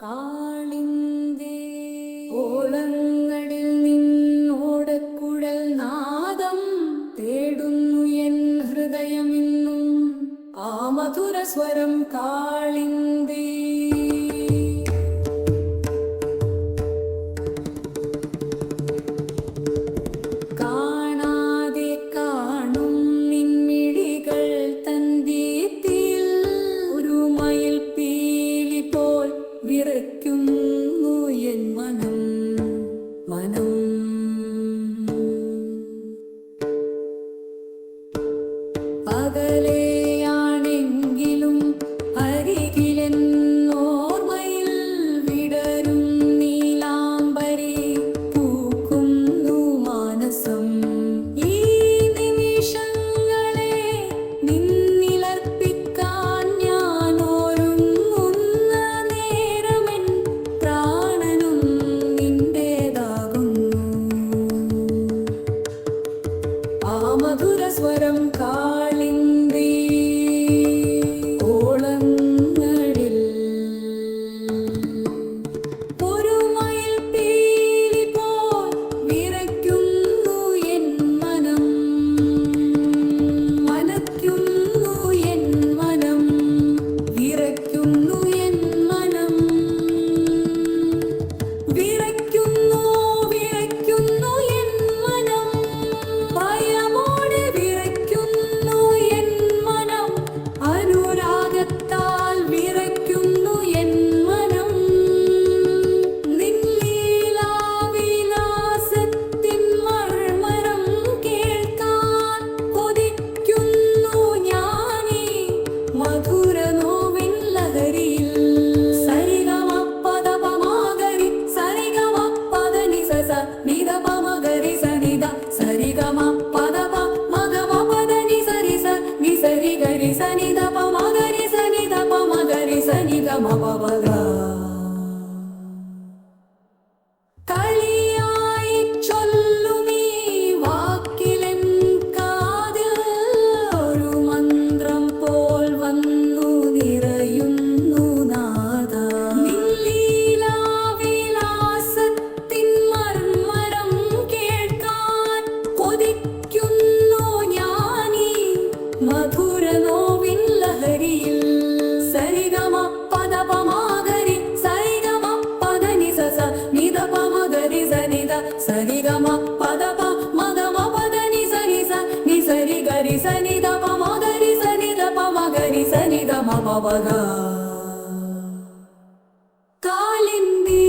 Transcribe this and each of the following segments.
കാളിന്തി ഓളങ്ങളിൽ നിന്നോടക്കുഴൽ നാദം തേടുന്നു എൻ ഹൃദയമിന്നും ആ മധുരസ്വരം കാളിന്തി. കാണാതെ കാണും നിൻമിഴികൾ തന്തീത്തിൽ ഒരു മയിൽ പീലി പോൽ വിറയ്ക്കുന്നു എൻ മനം മനം. അകലെയാണെങ്കിലും അരികിലെന്നോർമ്മയിൽ വിടരും നീലാംബരി പൂക്കുന്നു മാനസം. ഈ നിമിഷങ്ങളെ നിന്നിലർപ്പിക്കാൻ ഞാൻ ഒരുങ്ങുന്ന നേരമെൻ പ്രാണനും നിന്റേതാകുന്നു. ആ മധുരസ്വരം കാളിന്തി ഓളങ്ങളിൽ ഒരു മയിൽ പീലി പോൽ വിറയ്ക്കുന്നു എൻ മനം മനയ്ക്കുന്നു എൻ മനം വിറയ്ക്കുന്നു എൻ മനം വിറയ്ക്കുന്നു വിറയ്ക്കുന്നു എൻ മനം ഭയമോടെ വിറയ്ക്കുന്നു എൻ മനം അനുരാഗത്താൽ വിറയ്ക്കുന്നു എൻ മനം. നിൻലീലാവിലാസത്തിൻ മർമ്മരം കേൾക്കാൻ കൊതിക്കുന്നു ഞാനീ മധുരനോവിൻ ലഹരിയിൽ. സരിഗമപദപമാഗരി സരിഗമപദനി സസ നിദപമഗരി സനിദ സരിഗമപദപ മഗമപദനി സരിസ നിസരിഗരി സനിദപമഗരി സനിദപമഗരി സനിഗമപവഗ. കളിയായി ചൊല്ലുമീ വാക്കിലെൻ കാതിൽ ഒരു മന്ത്രം പോൽ വന്നു നിറയുന്നു നാദ. നിൻലീലാവിലാസത്തിൻ മർമ്മരം കേൾക്കാൻ കൊതിക്കുന്നു ഞാനീ മധുരനോവിൻ ലഹരിയിൽ. സരിഗമപദപമാഗരി സരിഗമപദനി സസ നിദപമഗരി സനിദ സരിഗമപദപ മഗമപദനി സരിസ നിസരിഗരി സനിദപമഗരി സനിദപമഗരി സനിദമപവഗ. കാളിന്തി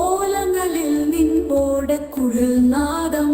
ഓളങ്ങളിൽ നിൻ ഓടക്കുഴൽ നാദം